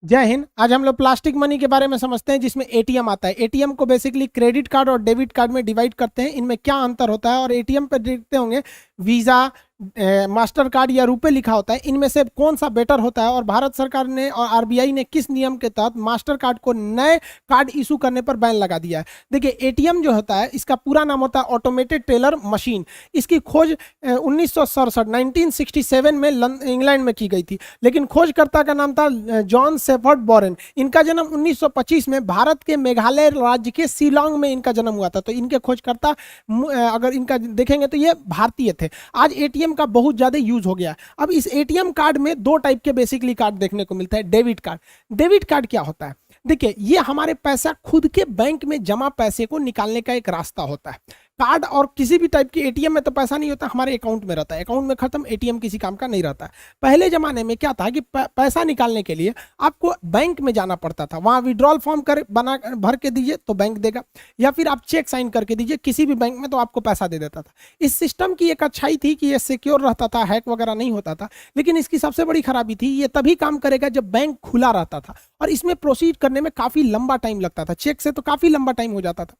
जय हिंद। आज हम लोग प्लास्टिक मनी के बारे में समझते हैं, जिसमें एटीएम आता है। एटीएम को बेसिकली क्रेडिट कार्ड और डेबिट कार्ड में डिवाइड करते हैं। इनमें क्या अंतर होता है, और एटीएम पे देखते होंगे वीज़ा, मास्टर कार्ड या रुपए लिखा होता है। इनमें से कौन सा बेटर होता है, और भारत सरकार ने और आरबीआई ने किस नियम के तहत मास्टर कार्ड को नए कार्ड इशू करने पर बैन लगा दिया है। देखिए, एटीएम जो होता है, इसका पूरा नाम होता है ऑटोमेटेड टेलर मशीन। इसकी खोज 1967 में इंग्लैंड में की गई थी, लेकिन खोजकर्ता का नाम था जॉन सेफर्ड बोरेन। इनका जन्म 1925 में भारत के मेघालय राज्य के शिलोंग में इनका जन्म हुआ था। तो इनके खोजकर्ता अगर इनका देखेंगे तो ये भारतीय थे। आज एटीएम का बहुत ज्यादा यूज हो गया। अब इस एटीएम कार्ड में दो टाइप के बेसिकली कार्ड देखने को मिलता है। Debit card. डेबिट कार्ड क्या होता है? देखिए, ये हमारे पैसा खुद के बैंक में जमा पैसे को निकालने का एक रास्ता होता है। कार्ड और किसी भी टाइप की एटीएम में तो पैसा नहीं होता, हमारे अकाउंट में रहता है। अकाउंट में खत्म, एटीएम किसी काम का नहीं रहता है। पहले जमाने में क्या था कि पैसा निकालने के लिए आपको बैंक में जाना पड़ता था। वहां विड्रॉल फॉर्म भर के दीजिए तो बैंक देगा, या फिर आप चेक साइन करके दीजिए किसी भी बैंक में तो आपको पैसा दे देता था। इस सिस्टम की एक अच्छाई थी कि ये सिक्योर रहता था, हैक वगैरह नहीं होता था। लेकिन इसकी सबसे बड़ी खराबी थी, ये तभी काम करेगा जब बैंक खुला रहता था, और इसमें प्रोसीड करने में काफी लंबा टाइम लगता था। चेक से तो काफी लंबा टाइम हो जाता था,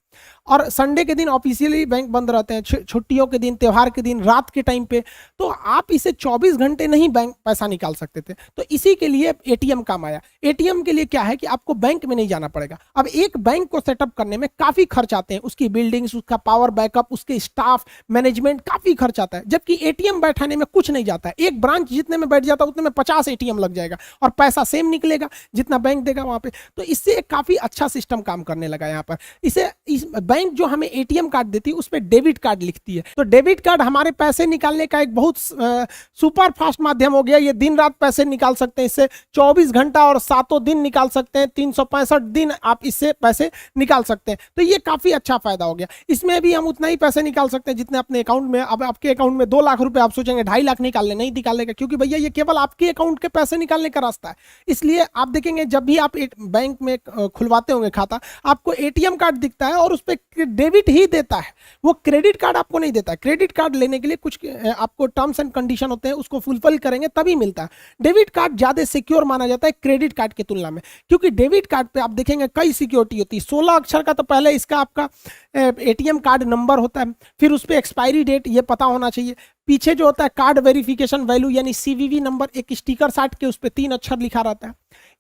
और संडे के दिन ऑफिशियली बैंक बंद रहते हैं, छुट्टियों के दिन, त्योहार के दिन, रात के टाइम पे तो आप इसे 24 घंटे नहीं बैंक पैसा निकाल सकते थे। तो इसी के लिए एटीएम काम आया। एटीएम के लिए क्या है कि आपको बैंक में नहीं जाना पड़ेगा। अब एक बैंक को सेटअप करने में काफी खर्च आते हैं, उसकी बिल्डिंग्स, उसका पावर बैकअप, उसके स्टाफ, मैनेजमेंट, काफी खर्च आता है। जबकि एटीएम बैठाने में कुछ नहीं जाता है। एक ब्रांच जितने में बैठ जाता है उतने में 50 एटीएम लग जाएगा, और पैसा सेम निकलेगा जितना बैंक देगा वहां पे। तो इससे एक काफी अच्छा सिस्टम काम करने लगा यहाँ पर। इस बैंक जो हमें एटीएम कार्ड देती है उस पर डेबिट कार्ड लिखती है। तो डेबिट कार्ड हमारे पैसे निकालने का एक बहुत सुपर फास्ट माध्यम हो गया। ये दिन रात पैसे निकाल सकते हैं इससे, 24 घंटा और 7 दिन निकाल सकते हैं, 365 दिन आप इससे पैसे निकाल सकते हैं। तो ये काफी अच्छा फायदा हो गया। इसमें भी हम उतना ही पैसे निकाल सकते हैं जितने अपने अकाउंट में। अब आपके अकाउंट में 2 लाख रुपए, आप सोचेंगे 2.5 लाख निकालने, नहीं निकालेगा, क्योंकि भैया ये केवल आपके अकाउंट के पैसे निकालने का रास्ता है। इसलिए आप देखेंगे जब भी आप बैंक में खुलवाते होंगे खाता, आपको एटीएम कार्ड दिखता है और उस पर डेबिट ही देता है, वो क्रेडिट कार्ड आपको नहीं देता है। क्रेडिट कार्ड लेने के लिए कुछ आपको टर्म्स एंड कंडीशन होते हैं, उसको फुलफिल करेंगे तभी मिलता है। डेबिट कार्ड ज्यादा सिक्योर माना जाता है क्रेडिट कार्ड की तुलना में, क्योंकि डेबिट कार्ड पे आप देखेंगे कई सिक्योरिटी होती है। 16 अक्षर का तो पहले इसका आपका एटीएम कार्ड नंबर होता है, फिर उस पर एक्सपायरी डेट ये पता होना चाहिए। पीछे जो होता है कार्ड वेरिफिकेशन वैल्यू यानी सीवीवी नंबर, एक स्टिकर साट के उस पर 3 अक्षर लिखा रहता है।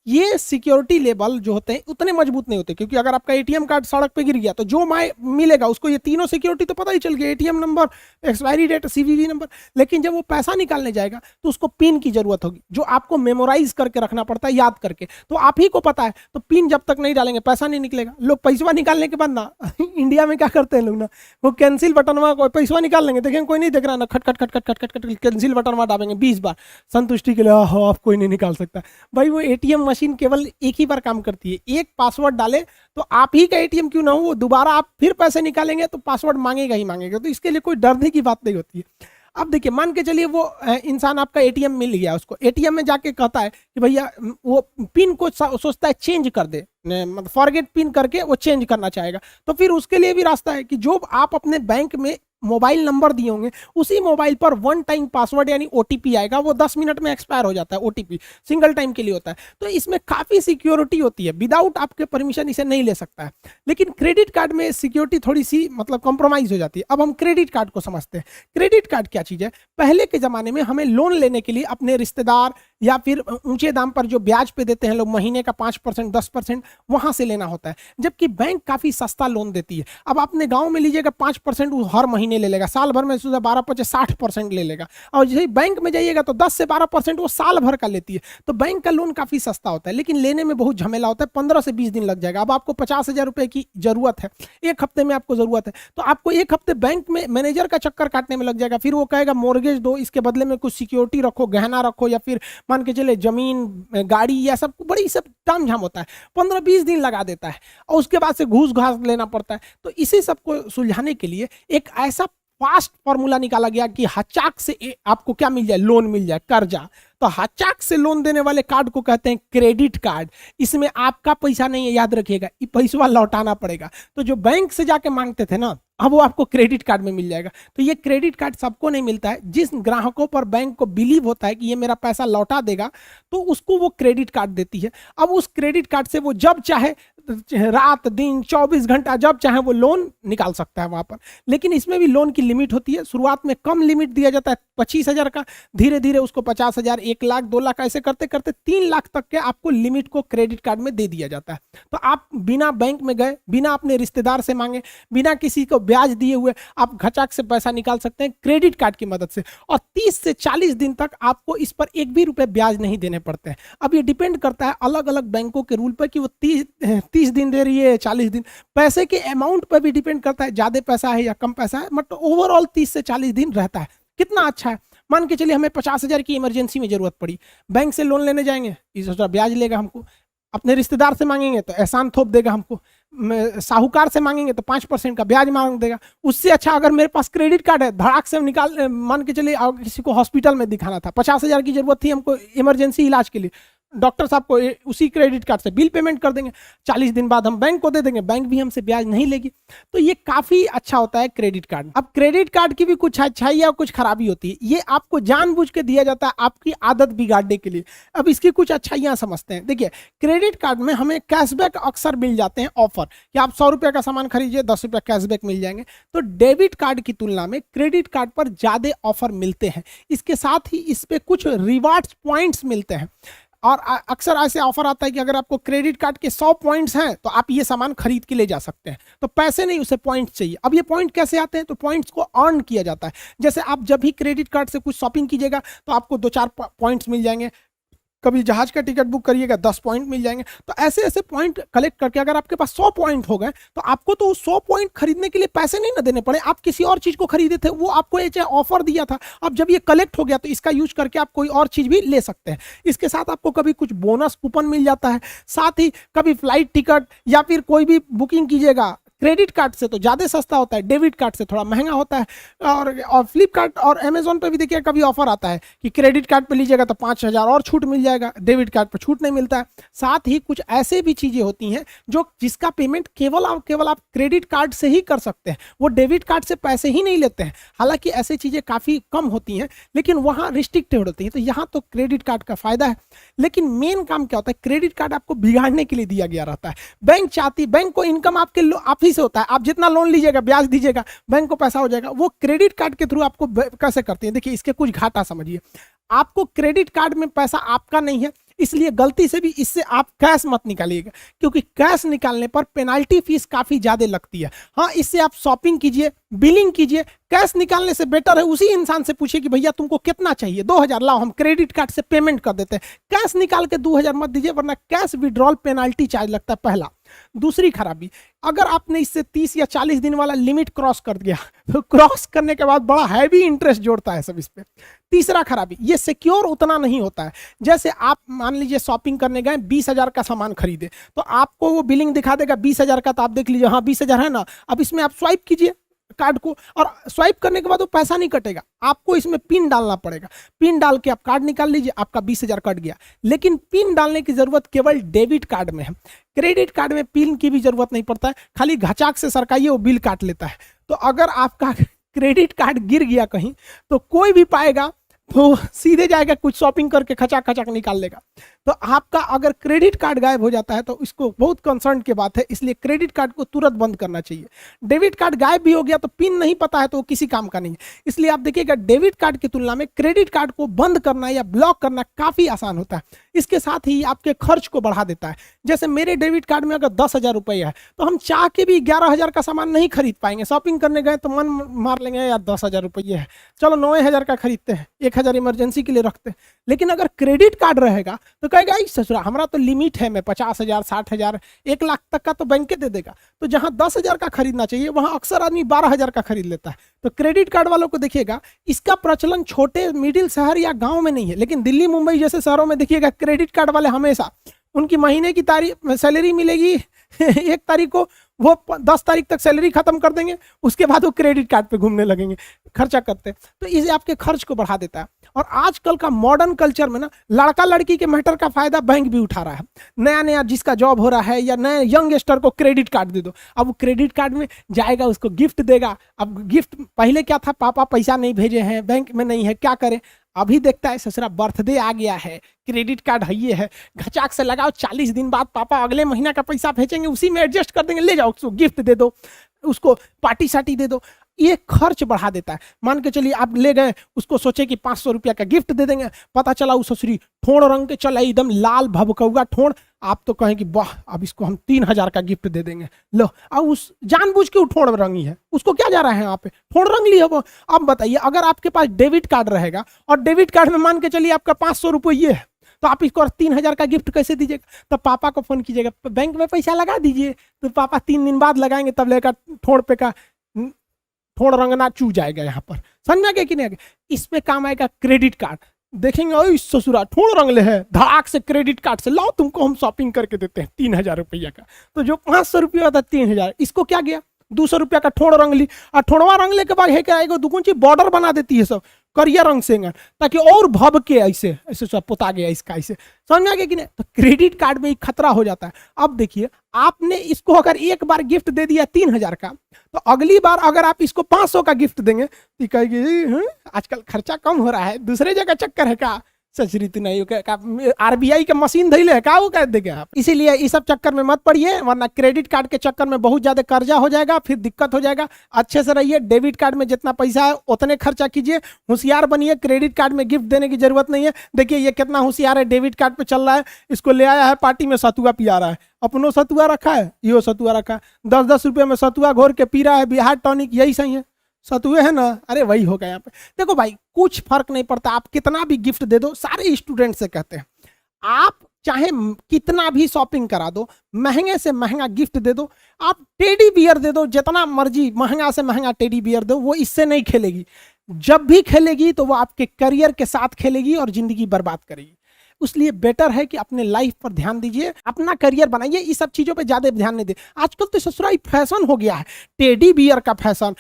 ये सिक्योरिटी लेवल जो होते हैं उतने मजबूत नहीं होते, क्योंकि अगर आपका एटीएम कार्ड सड़क पे गिर गया तो जो मिलेगा उसको ये तीनों सिक्योरिटी तो पता ही चल गया, ATM number, expiry date, CVV number. लेकिन जब वो पैसा निकालने जाएगा तो उसको पिन की जरूरत होगी, जो आपको मेमोराइज करके रखना पड़ता है, याद करके। तो आप ही को पता है, तो पिन जब तक नहीं डालेंगे पैसा नहीं निकलेगा। लोग पैसा निकालने के बाद ना इंडिया में क्या करते हैं लोग ना, वो कैंसिल बटन में पैसा निकाल लेंगे, देखेंगे कोई नहीं देख रहा ना, खट खट खट खट खट खट खट कैंसिल बटन में दाबेंगे 20 बार संतुष्टि के लिए। आप कोई नहीं निकाल सकता। भाई वो एटीएम मशीन केवल एक ही बार काम करती है। एक पासवर्ड डाले तो आप ही का एटीएम क्यों ना हो, वो दोबारा आप फिर पैसे निकालेंगे तो पासवर्ड मांगेगा ही मांगेगा। तो इसके लिए कोई डरने की बात नहीं होती है। अब देखिए, मान के चलिए वो इंसान आपका एटीएम मिल गया, उसको एटीएम में जाके कहता है कि भैया वो पिन को सोचता है चेंज कर दे, मतलब फॉरगेट पिन करके वो चेंज करना चाहेगा। तो फिर उसके लिए भी रास्ता है कि जो आप अपने बैंक में मोबाइल नंबर दिए होंगे उसी मोबाइल पर 1 टाइम पासवर्ड यानी ओटीपी आएगा। वो 10 मिनट में एक्सपायर हो जाता है, ओटीपी सिंगल टाइम के लिए होता है। तो इसमें काफी सिक्योरिटी होती है, विदाउट आपके परमिशन इसे नहीं ले सकता है। लेकिन क्रेडिट कार्ड में सिक्योरिटी थोड़ी सी मतलब कॉम्प्रोमाइज हो जाती है। अब हम क्रेडिट कार्ड को समझते हैं। क्रेडिट कार्ड क्या चीज है? पहले के जमाने में हमें लोन लेने के लिए अपने रिश्तेदार या फिर ऊंचे दाम पर जो ब्याज पे देते हैं लोग, महीने का 5% 10%, वहां से लेना होता है, जबकि बैंक काफी सस्ता लोन देती है। अब आपने गांव में लीजिएगा 5% वो हर महीने ले लेगा, साल भर में 12-50-60% ले लेगा। और जैसे बैंक में जाइएगा तो 10 से 12% वो साल भर का लेती है। तो बैंक का लोन काफी सस्ता होता है, लेकिन लेने में बहुत झमेला होता है, 15 से 20 दिन लग जाएगा। अब आपको 50,000 रुपए की जरूरत है, 1 हफ्ते में आपको जरूरत है, तो आपको 1 हफ्ते बैंक में मैनेजर का चक्कर काटने में लग जाएगा। फिर वो कहेगा मोर्गेज दो, इसके बदले में कुछ सिक्योरिटी रखो, गहना रखो, या फिर मान के चले जमीन, गाड़ी, या सब बड़ी सब ताम झाम होता है। 15-20 दिन लगा देता है, और उसके बाद से घूस घास लेना पड़ता है। तो इसी सबको सुलझाने के लिए एक ऐसा फास्ट फॉर्मूला निकाला गया कि हचाक से आपको क्या मिल जाए, लोन मिल जाए, कर्जा। तो हचाक से लोन देने वाले कार्ड को कहते हैं क्रेडिट कार्ड। इसमें आपका पैसा नहीं है, याद रखिएगा, ये पैसा लौटाना पड़ेगा। तो जो बैंक से जाके मांगते थे ना, अब वो आपको क्रेडिट कार्ड में मिल जाएगा। तो ये क्रेडिट कार्ड सबको नहीं मिलता है। जिस ग्राहकों पर बैंक को बिलीव होता है कि ये मेरा पैसा लौटा देगा, तो उसको वो क्रेडिट कार्ड देती है। अब उस क्रेडिट कार्ड से वो जब चाहे रात दिन 24 घंटा जब चाहे वो लोन निकाल सकता है वहां पर। लेकिन इसमें भी लोन की लिमिट होती है। शुरुआत में कम लिमिट दिया जाता है 25,000 का, धीरे धीरे उसको 50,000, 1 लाख, 2 लाख ऐसे करते करते 3 लाख तक के आपको लिमिट को क्रेडिट कार्ड में दे दिया जाता है। तो आप बिना बैंक में गए, बिना अपने रिश्तेदार से मांगे, बिना किसी को ब्याज दिए हुए आप घचाक से पैसा निकाल सकते हैं क्रेडिट कार्ड की मदद से। और 30 से 40 दिन तक आपको इस पर एक भी रुपए ब्याज नहीं देने पड़ते हैं। अब ये डिपेंड करता है अलग अलग बैंकों के रूल पर कि वो 30 दिन दे रही है, 40 दिन, पैसे के अमाउंट पर भी डिपेंड करता है, ज्यादा पैसा है या कम पैसा है। मतलब ओवरऑल 30 से 40 दिन रहता है। कितना अच्छा है। मान के चलिए हमें 50,000 की इमरजेंसी में जरूरत पड़ी, बैंक से लोन लेने जाएंगे, इसका ब्याज लेगा हमको। अपने रिश्तेदार से मांगेंगे तो एहसान थोप देगा हमको। साहूकार से मांगेंगे तो 5% का ब्याज मांग देगा। उससे अच्छा अगर मेरे पास क्रेडिट कार्ड है, धड़ाक से हम निकाल, मान के चलिए किसी को हॉस्पिटल में दिखाना था, 50,000 की जरूरत थी हमको इमरजेंसी इलाज के लिए, डॉक्टर साहब को उसी क्रेडिट कार्ड से बिल पेमेंट कर देंगे, 40 दिन बाद हम बैंक को दे देंगे, बैंक भी हमसे ब्याज नहीं लेगी। तो ये काफी अच्छा होता है क्रेडिट कार्ड। अब क्रेडिट कार्ड की भी कुछ अच्छाई और कुछ खराबी होती है। ये आपको जानबूझ के दिया जाता है आपकी आदत बिगाड़ने के लिए। अब इसकी कुछ अच्छाइयां समझते हैं। देखिए, क्रेडिट कार्ड में हमें कैशबैक अक्सर मिल जाते हैं, ऑफर कि आप 100 रुपये का सामान खरीदिए, 10 रुपये कैशबैक मिल जाएंगे। तो डेबिट कार्ड की तुलना में क्रेडिट कार्ड पर ज्यादा ऑफर मिलते हैं। इसके साथ ही इस पे कुछ रिवार्ड्स पॉइंट्स मिलते हैं। और अक्सर ऐसे ऑफर आता है कि अगर आपको क्रेडिट कार्ड के 100 पॉइंट्स हैं तो आप ये सामान खरीद के ले जा सकते हैं। तो पैसे नहीं, उसे पॉइंट्स चाहिए। अब ये पॉइंट कैसे आते हैं? तो पॉइंट्स को अर्न किया जाता है। जैसे आप जब भी क्रेडिट कार्ड से कुछ शॉपिंग कीजिएगा तो आपको 2-4 पॉइंट्स मिल जाएंगे। कभी जहाज का टिकट बुक करिएगा 10 पॉइंट मिल जाएंगे। तो ऐसे ऐसे पॉइंट कलेक्ट करके अगर आपके पास 100 पॉइंट हो गए तो आपको तो 100 पॉइंट खरीदने के लिए पैसे नहीं ना देने पड़े। आप किसी और चीज को खरीदे थे, वो आपको ये ऑफर दिया था। अब जब ये कलेक्ट हो गया तो इसका यूज करके आप कोई और चीज भी ले सकते हैं। इसके साथ आपको कभी कुछ बोनस कूपन मिल जाता है। साथ ही कभी फ्लाइट टिकट या फिर कोई भी बुकिंग कीजिएगा क्रेडिट कार्ड से तो ज़्यादा सस्ता होता है, डेबिट कार्ड से थोड़ा महंगा होता है। और फ्लिपकार्ट और अमेजोन पे भी देखिए कभी ऑफर आता है कि क्रेडिट कार्ड पे लीजिएगा तो 5,000 और छूट मिल जाएगा, डेबिट कार्ड पे छूट नहीं मिलता है। साथ ही कुछ ऐसे भी चीज़ें होती हैं जो जिसका पेमेंट केवल आप क्रेडिट कार्ड से ही कर सकते हैं, वो डेबिट कार्ड से पैसे ही नहीं लेते हैं। हालांकि ऐसी चीज़ें काफ़ी कम होती हैं लेकिन वहाँ रिस्ट्रिक्टेड होती हैं। तो यहाँ तो क्रेडिट कार्ड का फायदा है। लेकिन मेन काम क्या होता है, क्रेडिट कार्ड आपको बिगाड़ने के लिए दिया गया रहता है। बैंक को इनकम आप ही से होता है। आप जितना लोन लीजिएगा, ब्याज दीजिएगा, बैंक को पैसा हो जाएगा। वो क्रेडिट कार्ड के थ्रू आपको कैसे करते हैं, देखिए इसके कुछ घाटा समझिए। आपको क्रेडिट कार्ड में पैसा आपका नहीं है, इसलिए गलती से भी इससे आप कैश मत निकालिएगा, क्योंकि कैश निकालने पर पेनाल्टी फीस काफी ज्यादा लगती है। हाँ, इससे आप शॉपिंग कीजिए, बिलिंग कीजिए। कैश निकालने से बेटर है उसी इंसान से पूछिए कि भैया तुमको कितना चाहिए, 2,000 लाओ, हम क्रेडिट कार्ड से पेमेंट कर देते हैं। कैश निकाल के 2,000 मत दीजिए, वरना कैश विड्रॉल पेनाल्टी चार्ज लगता है, पहला। दूसरी खराबी, अगर आपने इससे 30 या 40 दिन वाला लिमिट क्रॉस कर दिया तो क्रॉस करने के बाद बड़ा हैवी इंटरेस्ट जोड़ता है सब इस पे। तीसरा खराबी, ये सिक्योर उतना नहीं होता है। जैसे आप मान लीजिए शॉपिंग करने गए, 20,000 का सामान खरीदे, तो आपको वो बिलिंग दिखा देगा 20,000 का, तो आप देख लीजिए हाँ 20,000 है ना। अब इसमें आप स्वाइप कीजिए कार्ड को, और स्वाइप करने के बाद वो पैसा नहीं कटेगा, आपको इसमें पिन डालना पड़ेगा। पिन डाल के आप कार्ड निकाल लीजिए, आपका 20,000 कट गया। लेकिन पिन डालने की जरूरत केवल डेबिट कार्ड में है। क्रेडिट कार्ड में पिन की भी जरूरत नहीं पड़ता है, खाली घचाक से सरकाइए, वो बिल काट लेता है। तो अगर आपका क्रेडिट कार्ड गिर गया कहीं तो कोई भी पाएगा तो सीधे जाएगा, कुछ शॉपिंग करके खचाक खचाक निकाल लेगा। तो आपका अगर क्रेडिट कार्ड गायब हो जाता है तो इसको बहुत कंसर्न की बात है, इसलिए क्रेडिट कार्ड को तुरंत बंद करना चाहिए। डेबिट कार्ड गायब भी हो गया तो पिन नहीं पता है तो वो किसी काम का नहीं है। इसलिए आप देखिएगा डेबिट कार्ड की तुलना में क्रेडिट कार्ड को बंद करना या ब्लॉक करना काफी आसान होता है। इसके साथ ही आपके खर्च को बढ़ा देता है। जैसे मेरे डेबिट कार्ड में अगर 10,000 रुपये है तो हम चाह के भी 11,000 का सामान नहीं खरीद पाएंगे। शॉपिंग करने गए तो मन मार लेंगे यार 10,000 रुपये है, चलो 9,000 का खरीदते हैं, 1,000 इमरजेंसी के लिए रखते हैं। लेकिन अगर क्रेडिट कार्ड रहेगा तो कहेगा ससुरा हमारा तो लिमिट है, मैं 50,000, 60,000, 1 लाख तक का तो बैंक दे देगा। तो जहां 10,000 का खरीदना चाहिए वहां अक्सर आदमी 12,000 का खरीद लेता है। तो क्रेडिट कार्ड वालों को देखिएगा, इसका प्रचलन छोटे मिडिल शहर या गांव में नहीं है, लेकिन दिल्ली मुंबई जैसे शहरों में देखिएगा क्रेडिट कार्ड वाले हमेशा, उनकी महीने की तारीख सैलरी मिलेगी 1 तारीख को वो 10 तारीख तक सैलरी खत्म कर देंगे, उसके बाद वो क्रेडिट कार्ड पे घूमने लगेंगे, खर्चा करते। तो इसे आपके खर्च को बढ़ा देता है। और आजकल का मॉडर्न कल्चर में ना लड़का लड़की के मैटर का फायदा बैंक भी उठा रहा है। नया नया जिसका जॉब हो रहा है या नए यंगस्टर को क्रेडिट कार्ड दे दो, अब वो क्रेडिट कार्ड में जाएगा, उसको गिफ्ट देगा। अब गिफ्ट पहले क्या था, पापा पैसा नहीं भेजे हैं, बैंक में नहीं है, क्या करें। अभी देखता है ससुरा बर्थडे आ गया है, क्रेडिट कार्ड है ये है, घचाक से लगाओ, 40 दिन बाद पापा अगले महीना का पैसा भेजेंगे, उसी में एडजस्ट कर देंगे, ले जाओ, उसको गिफ्ट दे दो, उसको पार्टी साटी दे दो। ये खर्च बढ़ा देता है। मान के चलिए आप ले गए, उसको सोचे कि 500 रुपया का गिफ्ट दे देंगे, पता चला उस ससुरी ठोड़ रंग के चला, एकदम लाल भभकौआ ठोड़। आप तो कहें कि वाह, अब इसको हम 3000 का गिफ्ट दे देंगे। लो, अब उस जानबूझ के ठोड़ रंगी है, उसको क्या जा रहा है, यहाँ पे ठोड़ रंग ली है वो। अब बताइए, अगर आपके पास डेबिट कार्ड रहेगा और डेबिट कार्ड में मान के चलिए आपका 500 रुपये है, तो आप इसको 3000 का गिफ्ट कैसे दीजिएगा। तो पापा को फोन कीजिएगा, बैंक में पैसा लगा दीजिए, तो पापा 3 दिन बाद लगाएंगे, तब लेकर ठोड़ पे का ठोड़ रंगना चू जाएगा। यहाँ पर समझ में आ गया कि नहीं आ गया। इसमें काम आएगा क्रेडिट कार्ड। देखेंगे ओ ससुरा ठोड़ रंगले है, धड़ाक से क्रेडिट कार्ड से लाओ, तुमको हम शॉपिंग करके देते हैं 3000 रुपया का। तो जो 500 रुपया था 3000, इसको क्या गया 200 रुपया का ठोड़ रंग ली। और ठोड़वा रंगले के बाद है क्या, एगो दुगुंची बॉर्डर बना देती है सब करिया रंग से, ताकि और भब के ऐसे ऐसे सब पोता गया इसका, ऐसे समझ में आ गया कि नहीं। तो क्रेडिट कार्ड में खतरा हो जाता है। अब देखिए, आपने इसको अगर एक बार गिफ्ट दे दिया 3000 का, तो अगली बार अगर आप इसको 500 का गिफ्ट देंगे तो कहेगी आजकल खर्चा कम हो रहा है, दूसरे जगह चक्कर है का, सचरित नहीं, आरबीआई के मशीन धैले है का, वो कह देंगे आप। इसीलिए इस सब चक्कर में मत पड़िए, वरना क्रेडिट कार्ड के चक्कर में बहुत ज्यादा कर्जा हो जाएगा, फिर दिक्कत हो जाएगा। अच्छे से रहिए, डेबिट कार्ड में जितना पैसा है उतने खर्चा कीजिए, होशियार बनिए। क्रेडिट कार्ड में गिफ्ट देने की जरूरत नहीं है। देखिए ये कितना होशियार है, डेबिट कार्ड पे चल रहा है, इसको ले आया है पार्टी में सतुआ पिया रहा है, अपनो सतुआ रखा है, यो सतुआ रखा है, 10-10 रुपये में सतुआ घोर के पी रहा है, बिहार टॉनिक, यही सही है, सतुए है ना। अरे वही होगा यहाँ पे। देखो भाई, कुछ फर्क नहीं पड़ता, आप कितना भी गिफ्ट दे दो। सारे स्टूडेंट से कहते हैं, आप चाहे कितना भी शॉपिंग करा दो, महंगे से महंगा गिफ्ट दे दो, आप टेडी बियर दे दो, जितना मर्जी महंगा से महंगा टेडी बियर दो, वो इससे नहीं खेलेगी। जब भी खेलेगी तो वो आपके करियर के साथ खेलेगी और जिंदगी बर्बाद करेगी। इसलिए बेटर है कि अपने लाइफ पर ध्यान दीजिए, अपना करियर बनाइए, इस सब चीजों पे ज्यादा ध्यान नहीं दे। आजकल तो ससुराई फैशन हो गया है, टेडी बियर का फैशन,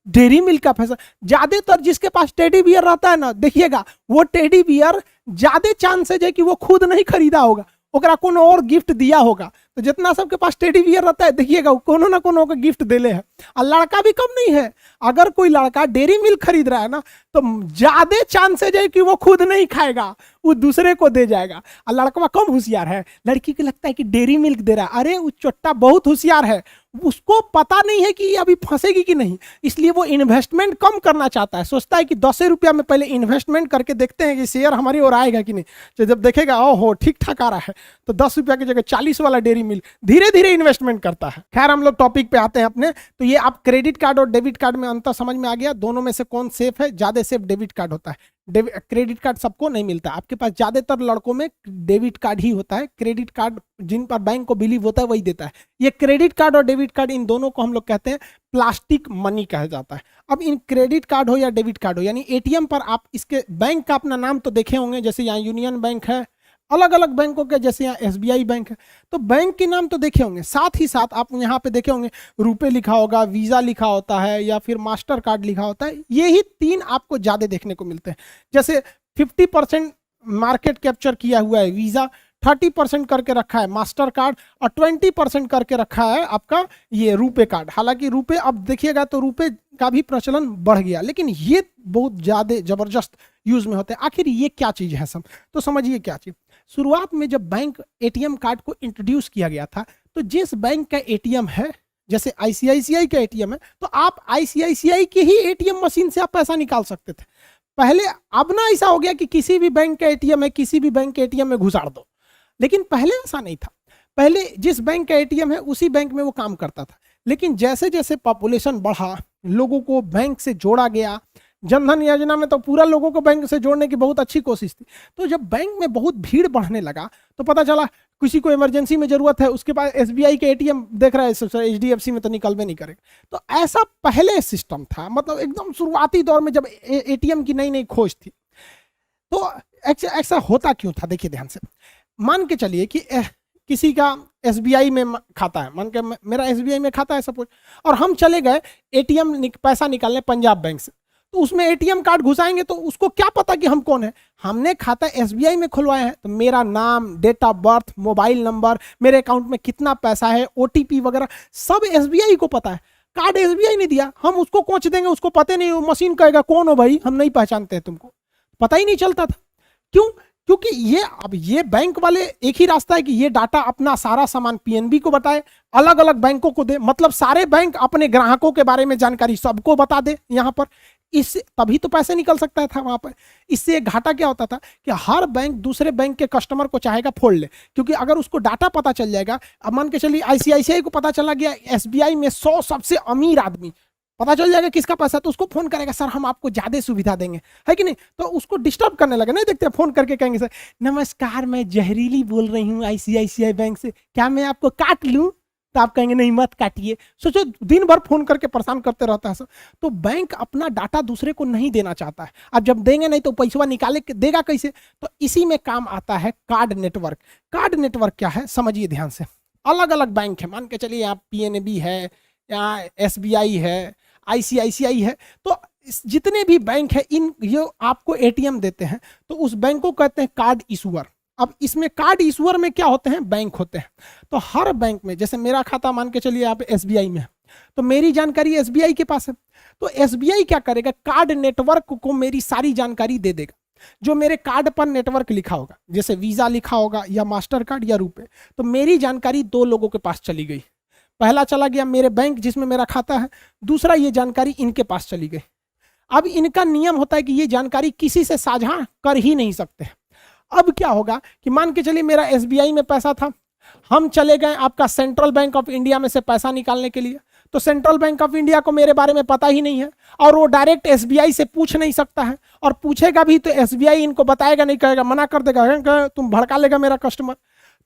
डेयरी मिल्क का फैशन। ज्यादातर जिसके पास टेडी बियर रहता है ना, देखिएगा वो टेडी बियर ज्यादा चांसेज है कि वो खुद नहीं खरीदा होगा, ओकरा कोनो और गिफ्ट दिया होगा। तो जितना सबके पास टेडी बियर रहता है, देखिएगा कोनो ना कोनो को गिफ्ट देले है। और लड़का भी कम नहीं है, अगर कोई लड़का डेयरी मिल्क खरीद रहा है ना, तो ज्यादा चांसेज है कि वो खुद नहीं खाएगा, वो दूसरे को दे जाएगा। और लड़का कम होशियार है, लड़की को लगता है कि डेयरी मिल्क दे रहा है, अरे वो चोट्टा बहुत होशियार है, उसको पता नहीं है कि ये अभी फंसेगी कि नहीं, इसलिए वो इन्वेस्टमेंट कम करना चाहता है। सोचता है कि 10 रुपया में पहले इन्वेस्टमेंट करके देखते हैं कि शेयर हमारी ओर आएगा कि नहीं। तो जब देखेगा ओहो ठीक ठाक आ रहा है, तो 10 रुपया की जगह 40 वाला डेयरी मिल्क धीरे धीरे इन्वेस्टमेंट करता है। खैर, हम लोग टॉपिक पे आते हैं अपने। तो ये आप क्रेडिट कार्ड और डेबिट कार्ड में अंतर समझ में आ गया। दोनों में से कौन सेफ है? ज्यादा सेफ डेबिट कार्ड होता है। क्रेडिट कार्ड सबको नहीं मिलता, आपके पास ज्यादातर लड़कों में डेबिट कार्ड ही होता है। क्रेडिट कार्ड जिन पर बैंक को बिलीव होता है वही देता है। ये क्रेडिट कार्ड और डेबिट कार्ड, इन दोनों को हम लोग कहते हैं प्लास्टिक मनी कहा जाता है। अब इन क्रेडिट कार्ड हो या डेबिट कार्ड हो, यानी एटीएम पर आप इसके बैंक का अपना नाम तो देखे होंगे, जैसे यहाँ यूनियन बैंक है, अलग अलग बैंकों के, जैसे यहाँ एसबीआई बैंक है, तो बैंक के नाम तो देखे होंगे। साथ ही साथ आप यहाँ पे देखे होंगे रुपए लिखा होगा, वीजा लिखा होता है, या फिर मास्टर कार्ड लिखा होता है। ये ही 3 आपको ज्यादा देखने को मिलते हैं। जैसे 50% मार्केट कैप्चर किया हुआ है वीजा, 30% करके रखा है मास्टर कार्ड, और 20% करके रखा है आपका ये रुपए कार्ड। हालांकि रुपए अब देखिएगा तो रुपए का भी प्रचलन बढ़ गया, लेकिन ये बहुत ज्यादा जबरदस्त यूज में होते हैं। आखिर ये क्या चीज है सब, तो समझिए क्या चीज। शुरुआत में जब बैंक एटीएम कार्ड को इंट्रोड्यूस किया गया था, तो जिस बैंक का एटीएम है, जैसे आईसीआईसीआई का एटीएम है, तो आप आईसीआईसीआई के ही एटीएम मशीन से आप पैसा निकाल सकते थे पहले। अब ना ऐसा हो गया कि किसी भी बैंक का एटीएम है, किसी भी बैंक के एटीएम में घुसाड़ दो, लेकिन पहले ऐसा नहीं था। पहले जिस बैंक का एटीएम है उसी बैंक में वो काम करता था। लेकिन जैसे जैसे पॉपुलेशन बढ़ा, लोगों को बैंक से जोड़ा गया, जनधन योजना में तो पूरा लोगों को बैंक से जोड़ने की बहुत अच्छी कोशिश थी। तो जब बैंक में बहुत भीड़ बढ़ने लगा, तो पता चला किसी को इमरजेंसी में जरूरत है, उसके पास एसबीआई के एटीएम देख रहा है, एचडीएफसी में तो निकलवे नहीं करेगा। तो ऐसा पहले सिस्टम था, मतलब एकदम शुरुआती दौर में जब एटीएम की नई नई खोज थी। तो ऐसा होता क्यों था, देखिए ध्यान से। मान के चलिए कि किसी का एसबीआई में खाता है, मान के मेरा एसबीआई में खाता है सपोज, और हम चले गए एटीएम पैसा निकालने पंजाब बैंक से, तो उसमें एटीएम कार्ड घुसाएंगे तो उसको क्या पता कि हम कौन है। हमने खाता एसबीआई में खुलवाया है तो मेरा नाम, date of birth, mobile number, मेरे अकाउंट में कितना पैसा है, ओटीपी वगैरह सब एसबीआई को पता है। कार्ड एसबीआई ने दिया, हम उसको कोच देंगे, उसको पता नहीं, मशीन कहेगा कौन हो भाई, हम नहीं पहचानते हैं तुमको, पता ही नहीं चलता था। क्यों? क्योंकि ये अब ये बैंक वाले एक ही रास्ता है कि ये डाटा अपना सारा सामान पीएनबी को बताए, अलग अलग बैंकों को दे, मतलब सारे बैंक अपने ग्राहकों के बारे में जानकारी सबको बता दे यहाँ पर, इससे तभी तो पैसे निकल सकता था वहां पर। इससे घाटा क्या होता था कि हर बैंक दूसरे बैंक के कस्टमर को चाहेगा फोड़ ले, क्योंकि अगर उसको डाटा पता चल जाएगा, अब मान के चलिए आईसीआईसीआई को पता चला गया एसबीआई में 100 सबसे अमीर आदमी, पता चल जाएगा किसका पैसा, तो उसको फोन करेगा सर हम आपको ज्यादा सुविधा देंगे, है कि नहीं, तो उसको डिस्टर्ब करने लगे। नहीं देखते फोन करके कहेंगे सर नमस्कार मैं जहरीली बोल रही हूँ आईसीआईसीआई बैंक से, क्या मैं आपको काट लूं, तो आप कहेंगे नहीं मत काटिए। सोचो दिन भर फोन करके परेशान करते रहता है सर। तो बैंक अपना डाटा दूसरे को नहीं देना चाहता है, अब जब देंगे नहीं तो पैसा निकाले देगा कैसे, तो इसी में काम आता है कार्ड नेटवर्क। कार्ड नेटवर्क क्या है समझिए ध्यान से, अलग अलग बैंक है, मान के चलिए यहाँ पीएनबी है, यहाँ एसबीआई है, आईसीआईसीआई है, तो जितने भी बैंक है इन ये आपको एटीएम देते हैं तो उस बैंक को कहते हैं कार्ड इशूअर। अब इसमें कार्ड इशूअर में क्या होते हैं, बैंक होते हैं। तो हर बैंक में जैसे मेरा खाता मान के चलिए आप एसबीआई में है, तो मेरी जानकारी एसबीआई के पास है, तो एसबीआई क्या करेगा, कार्ड नेटवर्क को मेरी सारी जानकारी दे देगा। जो मेरे कार्ड पर नेटवर्क लिखा होगा, जैसे वीजा लिखा होगा या मास्टर कार्ड या रुपए, तो मेरी जानकारी 2 लोगों के पास चली गई। पहला चला गया मेरे बैंक जिसमें मेरा खाता है, दूसरा ये जानकारी इनके पास चली गई। अब इनका नियम होता है कि ये जानकारी किसी से साझा कर ही नहीं सकते। अब क्या होगा कि मान के चलिए मेरा एसबीआई में पैसा था, हम चले गए आपका सेंट्रल बैंक ऑफ इंडिया में से पैसा निकालने के लिए, तो सेंट्रल बैंक ऑफ इंडिया को मेरे बारे में पता ही नहीं है और वो डायरेक्ट एसबीआई से पूछ नहीं सकता है, और पूछेगा भी तो एसबीआई इनको बताएगा नहीं, कहेगा मना कर देगा, तुम भड़का लेगा मेरा कस्टमर।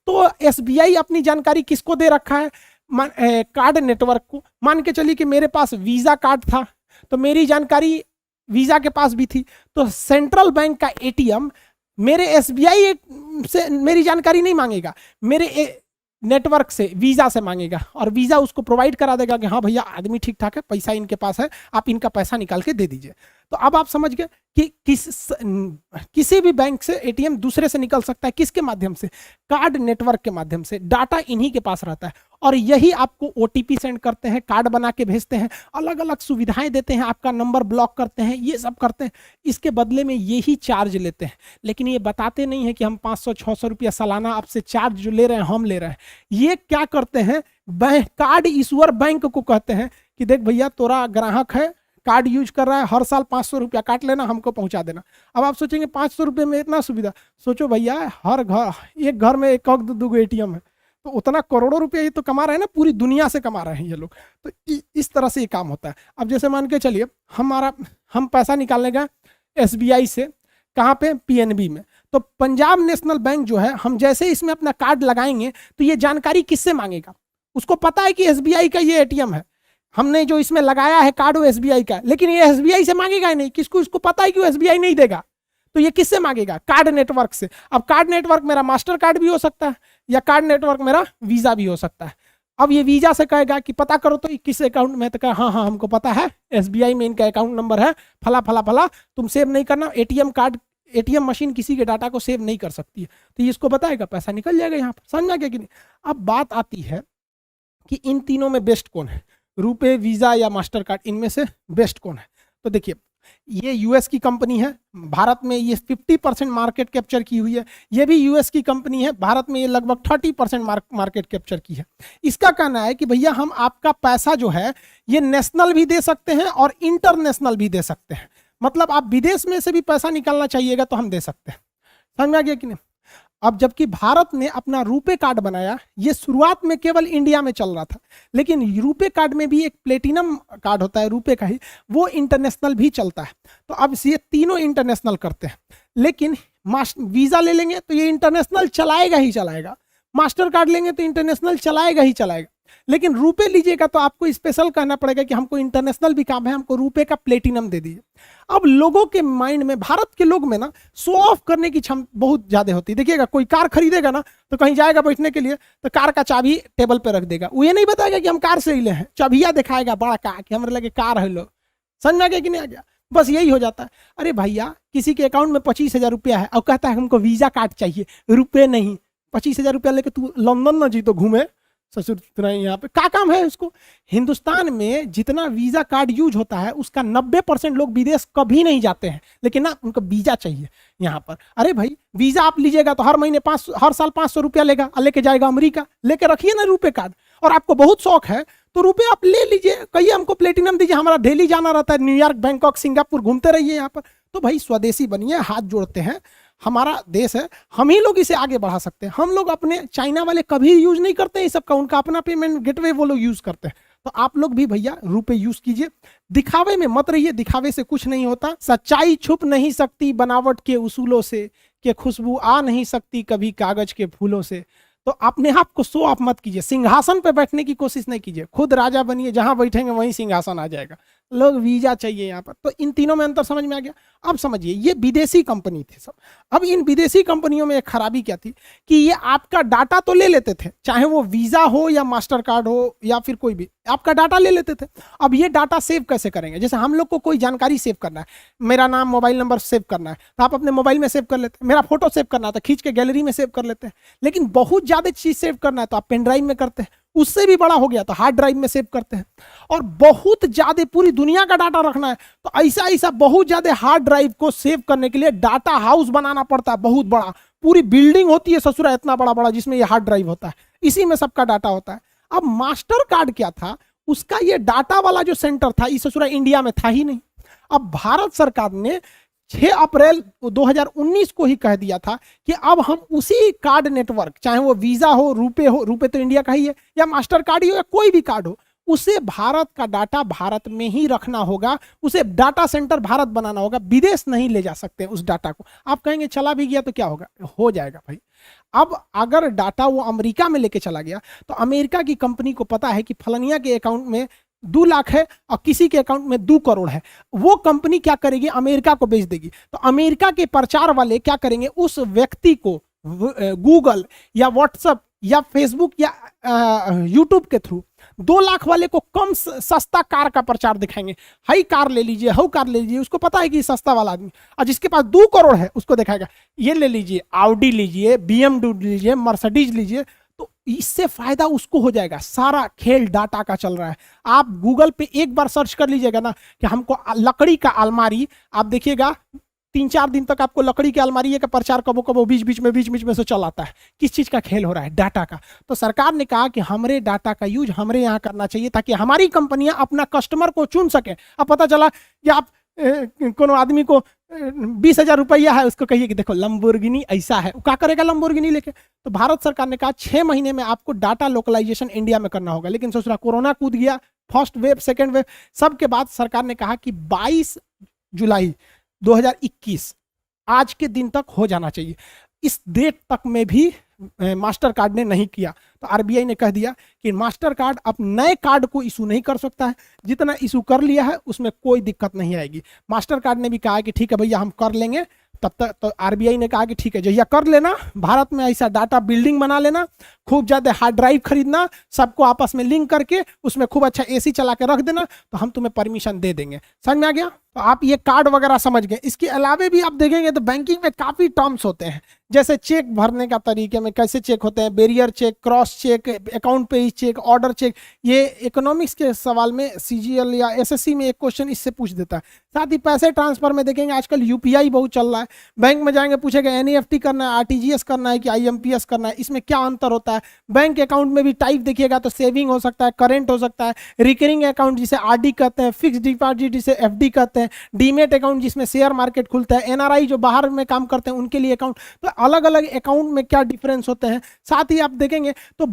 तो एसबीआई अपनी जानकारी किसको दे रखा है, कार्ड नेटवर्क को। मान के चलिए कि मेरे पास वीजा कार्ड था तो मेरी जानकारी वीजा के पास भी थी, तो सेंट्रल बैंक का एटीएम मेरे एसबीआई से मेरी जानकारी नहीं मांगेगा, मेरे नेटवर्क से वीजा से मांगेगा, और वीजा उसको प्रोवाइड करा देगा कि हाँ भैया आदमी ठीक ठाक है, पैसा इनके पास है, आप इनका पैसा निकाल के दे दीजिए। तो अब आप समझ गए कि किसी भी बैंक से एटीएम दूसरे से निकल सकता है, किसके माध्यम से, कार्ड नेटवर्क के माध्यम से। डाटा इन्हीं के पास रहता है और यही आपको ओटीपी सेंड करते हैं, कार्ड बना के भेजते हैं, अलग अलग सुविधाएं देते हैं, आपका नंबर ब्लॉक करते हैं, ये सब करते हैं, इसके बदले में यही चार्ज लेते हैं। लेकिन ये बताते नहीं है कि हम 500-600 रुपया सालाना आपसे चार्ज जो ले रहे हैं हम ले रहे हैं। ये क्या करते हैं, कार्ड इशूअर बैंक को कहते हैं कि देख भैया तोरा ग्राहक है, कार्ड यूज कर रहा है, हर साल 500 रुपया काट लेना, हमको पहुंचा देना। अब आप सोचेंगे 500 रुपये में इतना सुविधा, सोचो भैया हर घर, एक घर में एक दो एटीएम है, तो उतना करोड़ों रुपया ये तो कमा रहे हैं ना, पूरी दुनिया से कमा रहे हैं ये लोग। तो इस तरह से ये काम होता है। अब जैसे मान के चलिए हम पैसा निकालने गए एसबीआई से, कहाँ पे, पीएनबी में, तो पंजाब नेशनल बैंक जो है, हम जैसे इसमें अपना कार्ड लगाएंगे तो ये जानकारी किससे मांगेगा, उसको पता है कि एसबीआई का ये एटीएम है, हमने जो इसमें लगाया है कार्ड वो एसबीआई का, लेकिन ये एसबीआई से मांगेगा ही नहीं, किसको, इसको पता है कि वो एसबीआई नहीं देगा, तो ये किससे मांगेगा, कार्ड नेटवर्क से। अब कार्ड नेटवर्क मेरा मास्टर कार्ड भी हो सकता है या कार्ड नेटवर्क मेरा वीजा भी हो सकता है। अब ये वीजा से कहेगा कि पता करो तो किस अकाउंट में, तो कहा हाँ हाँ हमको पता है, एसबीआई में इनका अकाउंट नंबर है फला फला फला, तुम सेव नहीं करना, एटीएम कार्ड, एटीएम मशीन किसी के डाटा को सेव नहीं कर सकती है, तो ये इसको बताएगा, पैसा निकल जाएगा यहाँ पर। समझ गया कि नहीं। अब बात आती है कि इन तीनों में बेस्ट कौन है, रुपए, वीजा या मास्टर कार्ड, इनमें से बेस्ट कौन है। तो देखिए ये यूएस की कंपनी है, भारत में ये 50% मार्केट कैप्चर की हुई है, ये भी यूएस की कंपनी है, भारत में ये लगभग 30% मार्केट कैप्चर की है। इसका कहना है कि भैया हम आपका पैसा जो है ये नेशनल भी दे सकते हैं और इंटरनेशनल भी दे सकते हैं, मतलब आप विदेश में से भी पैसा निकालना चाहिएगा तो हम दे सकते हैं। समझ में आ गया कि नहीं। अब जबकि भारत ने अपना रुपे कार्ड बनाया, ये शुरुआत में केवल इंडिया में चल रहा था, लेकिन रुपे कार्ड में भी एक प्लेटिनम कार्ड होता है रुपे का ही, वो इंटरनेशनल भी चलता है। तो अब ये तीनों इंटरनेशनल करते हैं, लेकिन वीजा ले लेंगे तो ये इंटरनेशनल चलाएगा ही चलाएगा, मास्टर कार्ड लेंगे तो इंटरनेशनल चलाएगा ही चलाएगा। लेकिन रुपए लीजिएगा तो आपको स्पेशल कहना पड़ेगा कि हमको इंटरनेशनल भी काम है, हमको रुपए का प्लेटिनम दे दीजिए। अब लोगों के माइंड में, भारत के लोग में ना शो ऑफ करने की क्षमता बहुत ज्यादा होती है। देखिएगा कोई कार खरीदेगा ना तो कहीं जाएगा बैठने के लिए तो कार का चाबी टेबल पे रख देगा, वो ये नहीं बताएगा कि हम कार से ले हैं, चाबिया दिखाएगा बड़ा कार कि हमारे लगे कार है, लोग समझ में आ गया कि नहीं आ गया, बस यही हो जाता है। अरे भैया किसी के अकाउंट में 25,000 रुपया है और कहता है हमको वीजा कार्ड चाहिए, रुपए नहीं, 25,000 रुपया लेके तू लंदन ना जी तो घूमे ससुर तुरा यहाँ पे क्या काम है उसको। हिंदुस्तान में जितना वीजा कार्ड यूज होता है उसका 90% लोग विदेश कभी नहीं जाते हैं, लेकिन ना उनको वीजा चाहिए यहाँ पर। अरे भाई वीजा आप लीजिएगा तो हर महीने हर साल 500 रुपया लेगा और लेके जाएगा अमेरिका, लेके रखिए ना रुपए कार्ड। और आपको बहुत शौक है तो रुपए आप ले लीजिए, कहिए हमको प्लेटिनम दीजिए, हमारा डेली जाना रहता है, न्यूयॉर्क, बैंकॉक, सिंगापुर घूमते रहिए यहाँ पर। तो भाई स्वदेशी बनिए, हाथ जोड़ते हैं, हमारा देश है, हम ही लोग इसे आगे बढ़ा सकते हैं। हम लोग अपने, चाइना वाले कभी यूज नहीं करते हैं सबका, उनका अपना पेमेंट गेटवे वो लोग यूज करते हैं। तो आप लोग भी भैया रुपए यूज कीजिए, दिखावे में मत रहिए, दिखावे से कुछ नहीं होता। सच्चाई छुप नहीं सकती बनावट के उसूलों से, कि खुशबू आ नहीं सकती कभी कागज के फूलों से। तो अपने आप को शो ऑफ मत कीजिए, सिंहासन पे बैठने की कोशिश नहीं कीजिए, खुद राजा बनिए, जहां बैठेंगे वहीं सिंहासन आ जाएगा। लोग वीजा चाहिए यहाँ पर। तो इन तीनों में अंतर समझ में आ गया। अब समझिए ये विदेशी कंपनी थी सब। अब इन विदेशी कंपनियों में एक खराबी क्या थी कि ये आपका डाटा तो ले लेते थे, चाहे वो वीजा हो या मास्टर कार्ड हो या फिर कोई भी, आपका डाटा ले लेते थे। अब ये डाटा सेव कैसे करेंगे? जैसे हम लोग को कोई जानकारी सेव करना है, मेरा नाम, मोबाइल नंबर सेव करना है तो आप अपने मोबाइल में सेव कर लेते हैं, मेरा फोटो सेव करना है तो खींच के गैलरी में सेव कर लेते हैं। लेकिन बहुत ज्यादा चीज सेव करना है तो आप पेन ड्राइव में करते हैं, उससे भी बड़ा हो गया तो हार्ड ड्राइव में सेव करते हैं। और बहुत ज्यादा पूरी दुनिया का डाटा रखना है तो ऐसा ऐसा बहुत ज्यादा हार्ड ड्राइव को सेव करने के लिए डाटा हाउस बनाना पड़ता है, बहुत बड़ा, पूरी बिल्डिंग होती है ससुरा इतना बड़ा बड़ा, जिसमें ये हार्ड ड्राइव होता है, इसी में सबका डाटा होता है। अब मास्टर कार्ड क्या था, उसका ये डाटा वाला जो सेंटर था इस ससुरा इंडिया में था ही नहीं। अब भारत सरकार ने 6 अप्रैल 2019 को ही कह दिया था कि अब हम उसी कार्ड नेटवर्क, चाहे वो वीजा हो, रुपए तो इंडिया का ही है, या मास्टर कार्ड ही हो या कोई भी कार्ड हो, उसे भारत का डाटा भारत में ही रखना होगा, उसे डाटा सेंटर भारत बनाना होगा, विदेश नहीं ले जा सकते उस डाटा को। आप कहेंगे चला भी गया तो क्या होगा? हो जाएगा भाई। अब अगर डाटा वो अमेरिका में लेके चला गया तो अमेरिका की कंपनी को पता है कि फलनिया के अकाउंट में 2 लाख है और किसी के अकाउंट में 2 करोड़ है, वो कंपनी क्या करेगी? अमेरिका को बेच देगी। तो अमेरिका के प्रचार वाले क्या करेंगे? उस व्यक्ति को गूगल या व्हाट्सएप या फेसबुक या यूट्यूब के थ्रू 2 लाख वाले को कम सस्ता कार का प्रचार दिखाएंगे, हाई कार ले लीजिए, हाउ कार ले लीजिए, उसको पता है कि सस्ता वाला आदमी। और जिसके पास 2 करोड़ है उसको दिखाएगा ये ले लीजिए, ऑडी लीजिए, BMW लीजिए, मर्सिडीज लीजिए। तो इससे फायदा उसको हो जाएगा। सारा खेल डाटा का चल रहा है। आप गूगल पे एक बार सर्च कर लीजिएगा ना कि हमको लकड़ी का अलमारी, आप देखिएगा 3-4 दिन तक आपको लकड़ी की अलमारी का प्रचार कबो कबो बीच बीच में से चल आता है। किस चीज का खेल हो रहा है? डाटा का। तो सरकार ने कहा कि हमारे डाटा का यूज हमरे यहाँ करना चाहिए ताकि हमारी कंपनियां अपना कस्टमर को चुन सके। अब पता चला कि आप कोनो आदमी को 20,000 रुपया है, उसको कहिए कि देखो लंबोर्गिनी ऐसा है, क्या करेगा लंबोर्गिनी लेके? तो भारत सरकार ने कहा 6 महीने में आपको डाटा लोकलाइजेशन इंडिया में करना होगा। लेकिन सोच रहा कोरोना कूद गया, फर्स्ट वेव, सेकेंड वेव, सबके बाद सरकार ने कहा कि 22 जुलाई 2021 आज के दिन तक हो जाना चाहिए। इस डेट तक में भी मास्टर कार्ड ने नहीं किया। तो आरबीआई ने कह दिया कि मास्टर कार्ड अब नए कार्ड को इशू नहीं कर सकता है, जितना इशू कर लिया है उसमें कोई दिक्कत नहीं आएगी। मास्टर कार्ड ने भी कहा कि ठीक है भैया हम कर लेंगे। तब तक तो आरबीआई ने कहा कि ठीक है जहिया कर लेना, भारत में ऐसा डाटा बिल्डिंग बना लेना, खूब ज्यादा हार्ड ड्राइव खरीदना, सबको आपस में लिंक करके उसमें खूब अच्छा एसी चला के रख देना, तो हम तुम्हें परमिशन दे देंगे। समझ में आ गया? तो आप ये कार्ड वगैरह समझ गए। इसके अलावे भी आप देखेंगे तो बैंकिंग में काफी टर्म्स होते हैं, जैसे चेक भरने का तरीके में कैसे चेक होते हैं, barrier check, cross check, account page check, order check. ये इकोनॉमिक्स के सवाल में सीजीएल या एसएससी में एक क्वेश्चन इससे पूछ देता है। साथ ही पैसे ट्रांसफर में देखेंगे आजकल यूपीआई बहुत चल रहा है। बैंक में जाएंगे पूछेगा एनईएफटी करना है, आरटीजीएस करना है कि आईएमपीएस करना है, इसमें क्या अंतर होता है। बैंक अकाउंट में भी टाइप देखिएगा तो सेविंग हो सकता है, करेंट हो सकता है, रिकरिंग अकाउंट जिसे आरडी कहते हैं, फिक्स डिपॉजिट जिसे एफडी कहते हैं, डीमेट अकाउंट जिसमें शेयर मार्केट खुलता है, एनआरआई जो बाहर में काम करते हैं उनके लिए अकाउंट। तो अलग अलग अकाउंट में क्या डिफरेंस होते हैं। साथ ही आप देखेंगे तो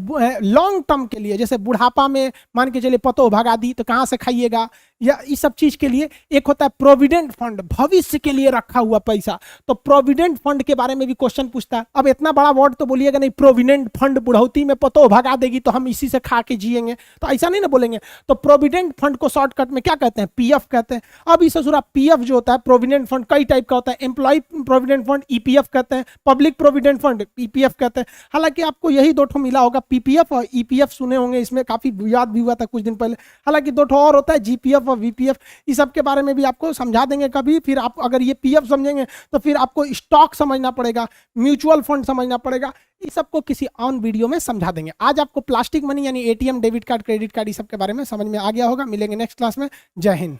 लॉन्ग टर्म के लिए, जैसे बुढ़ापा में मान के चलिए पतो भगा दी तो कहाँ से खाइएगा, या इस सब चीज के लिए। एक होता है प्रोविडेंट फंड, भविष्य के लिए रखा हुआ पैसा, तो प्रोविडेंट फंड के बारे में भी क्वेश्चन पूछता है। अब इतना बड़ा वर्ड तो बोलिएगा नहीं, प्रोविडेंट फंड बुढ़ौती में पतो भगा देगी तो हम इसी से खा के जिएंगे, तो ऐसा नहीं ना बोलेंगे। तो प्रोविडेंट फंड को शॉर्टकट में क्या कहते हैं, पीएफ कहते हैं। अब इस ससुरा पीएफ जो होता है, प्रोविडेंट फंड कई टाइप का होता है, एम्प्लॉय प्रोविडेंट फंड ईपीएफ कहते हैं, पब्लिक प्रोविडेंट फंड पीपीएफ कहते हैं। हालांकि आपको यही दो ठो मिला होगा, पीपीएफ और ईपीएफ सुने होंगे, इसमें काफी विवाद भी हुआ था कुछ दिन पहले। हालांकि दो ठो और होता है, जीपीएफ और वीपीएफ, इस सब के बारे में भी आपको समझा देंगे कभी। फिर आप अगर ये पीएफ समझेंगे तो फिर आपको स्टॉक समझना पड़ेगा, म्यूचुअल फंड समझना पड़ेगा, इस सबको किसी ऑन वीडियो में समझा देंगे। आज आपको प्लास्टिक मनी यानी ATM, debit card, credit card, इस सब के बारे में समझ में आ गया होगा। मिलेंगे नेक्स्ट क्लास में। जय हिंद।